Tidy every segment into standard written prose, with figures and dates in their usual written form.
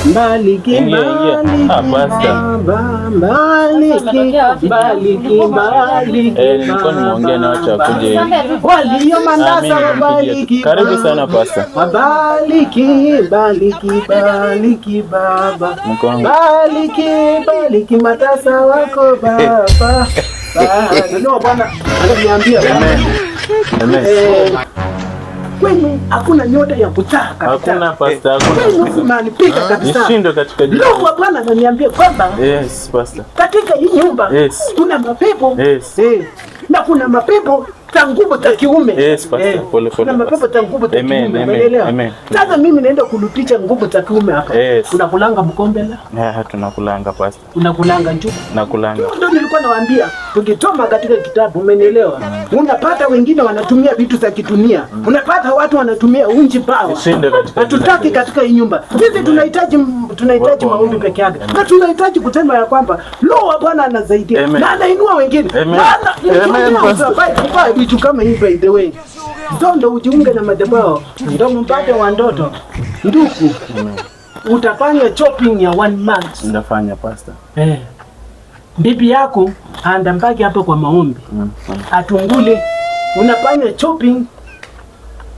mbali kimbali nilikuwa nimeongea na watu wakuje walio mandasa mbali. Karibu sana pasta. Baliki baba baliki matasa wako baba. Ndio bwana ananiambia kwenu hakuna nyota ya kutaka. Hakuna pasta, hakuna. Unanipika kabisa. Nishindo katika jina. Leo bwana ananiambia kwamba yes pasta, katika hii nyumba kuna mapepo na kuna mapepo za nguvu za kiume. Yes pasta, pole pole. Kuna mapepo za nguvu za kiume. Umeelewa? Sasa mimi naenda kulupicha nguvu za kiume hapa. Tunakulanga mkombela? Tunakulanga pasta. Unakulanga njugu? Nakulanga. Ndio nilikuwa nawaambia tukitoma katika kitabu, umenielewa? Unapata wengine wanatumia vitu za kidunia. Unapata watu wanatumia unji pawa. Hatutaki katika hii nyumba. Sisi tunahitaji maombi peke yake. Na tunahitaji kusema ya kwamba Roho Bwana anasaidia na anainua wengine. Maana vitu kama hii by the way. Ndio ujiunge na madhabahu. Ndio mpate wa ndoto. Ndugu. Utafanya shopping ya 1 month. Ndafanya pasta. Bibi yako andambaki hapa kwa maombi. Atungule. Unafanya shopping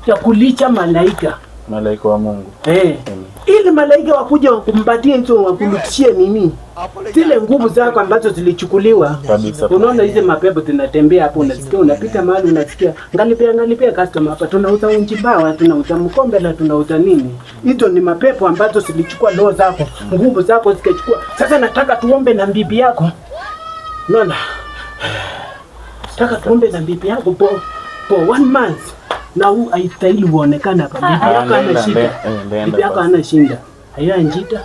ya kulicha malaika. Malaika wa Mungu. Ili malaika wakuja wakumpatie hizo wakulutishie nini? Zile nguvu zako ambazo zilichukuliwa. Unaona hizo mapepo zinatembea hapo, unasikia unapita mahali unasikia ngalipia customer hapa tunauza unji bawa, tunauza mkombe na tunauza nini? Hizo ni mapepo ambazo zilichukua roho zako, nguvu zako zikachukua. Sasa nataka tuombe na bibi yako. Unaona? Nataka tuombe na bibi yako for 1 month. Na huu haistahili uonekana hapa. Bibi yako ana shida. Bibi yako ana shida. Haya njita.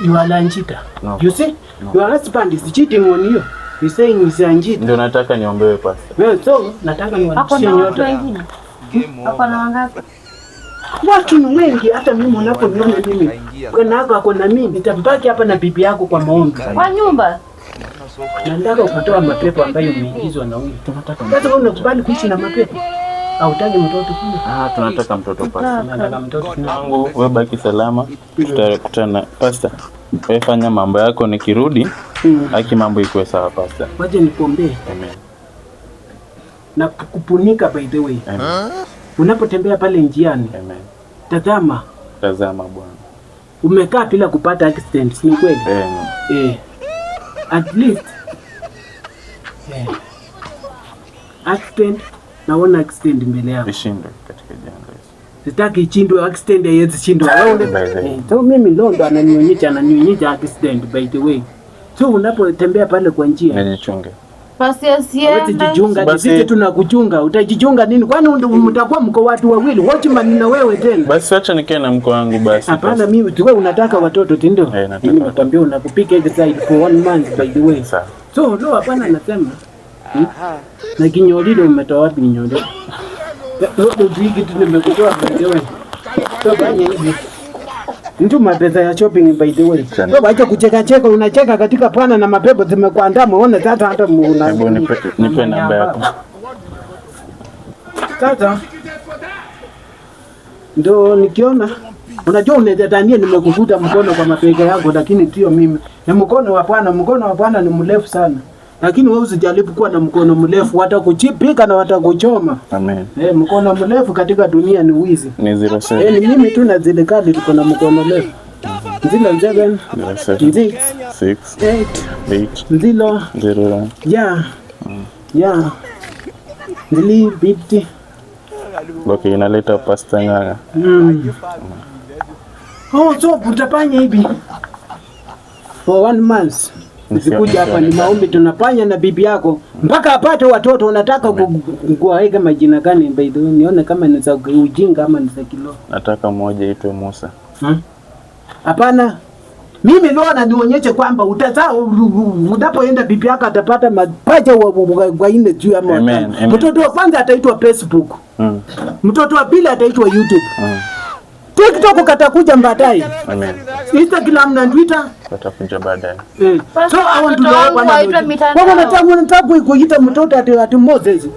You are njita. You see? Your husband is cheating on you. You saying he's njita. Ndio nataka niombewe pasta. So nataka niwaachie nyota. Hapo na wangapi? Watu ni wengi, hata mimi unaponiona mimi. Bwana wako ako na mimi, nitabaki hapa na bibi yako kwa maombi. Kwa nyumba. Nataka kutoa mapepo ambayo umeingizwa na huyu. Sasa wewe unakubali kuishi na mapepo? Hautaki mtoto pia? Tunataka mtoto pasta. Nataka mtoto wangu, wewe baki salama. Tutakutana pasta. Wewe fanya mambo yako, nikirudi haki mambo ikuwe sawa pasta. Waje nikuombee. Amen. Na kukupunika by the way. Amen. Unapotembea pale njiani. Amen. Tazama Bwana. Umekaa bila kupata accident, ni kweli? At least accident, naona accident mbele yako. Ishindwe katika janga. Sitaki ishindwe, accident haiwezi shindwa. So mimi ndo ananionyesha accident by the way. So unapotembea pale kwa njia, nijichunge. Basi asiende. Usijichunga, sisi tunakuchunga. Utajichunga nini? Kwani mtakuwa mko watu wawili, watchman na wewe tena? Basi acha nikae na mko wangu basi. Hapana, mimi wewe unataka watoto ndio? Mimi nakwambia unakupika exercise for 1 month by the way. So ndio hapana nasema. Na kinyolile umetoa wapi kinyolile? Ndio kitu nimekutoa by the way. So fanya hivi. Ndio mapesa ya shopping by the way. Wewe acha kucheka, unacheka katika pana na mapepo zimekuandama. Uone sasa hata nipe namba yako. Sasa ndio nikiona, unajua unadhania nimekuvuta mkono kwa mapega yako, lakini sio mimi. Na mkono wa Bwana ni mrefu sana. Lakini wewe usijaribu kuwa na mkono mrefu, watakuchipika na watakuchoma. Amen. Mkono mrefu katika dunia ni wizi. Ni 07. Ni mimi tu na zile kadi tuko na mkono mrefu. 07 6 8 0 Ndili biti. Okay, inaleta pasta nganga. So utafanya hivi for 1 month. Nisikuja hapa ni maombi tunafanya na bibi yako mpaka apate watoto. Unataka kuwaweka majina gani by the way? Nione kama ni za ujinga ama ni za kilo. Nataka mmoja aitwe Musa. Hapana. Mimi leo nionyeshe kwamba utazaa, unapoenda bibi yako atapata mapacha wa ine juu ama. Mtoto wa kwanza ataitwa Facebook. Mtoto wa pili ataitwa YouTube. TikTok katakuja baadaye. Amen. Instagram na Twitter katakuja baadaye. So I want to know, wanataka kuita mtoto ati Moses.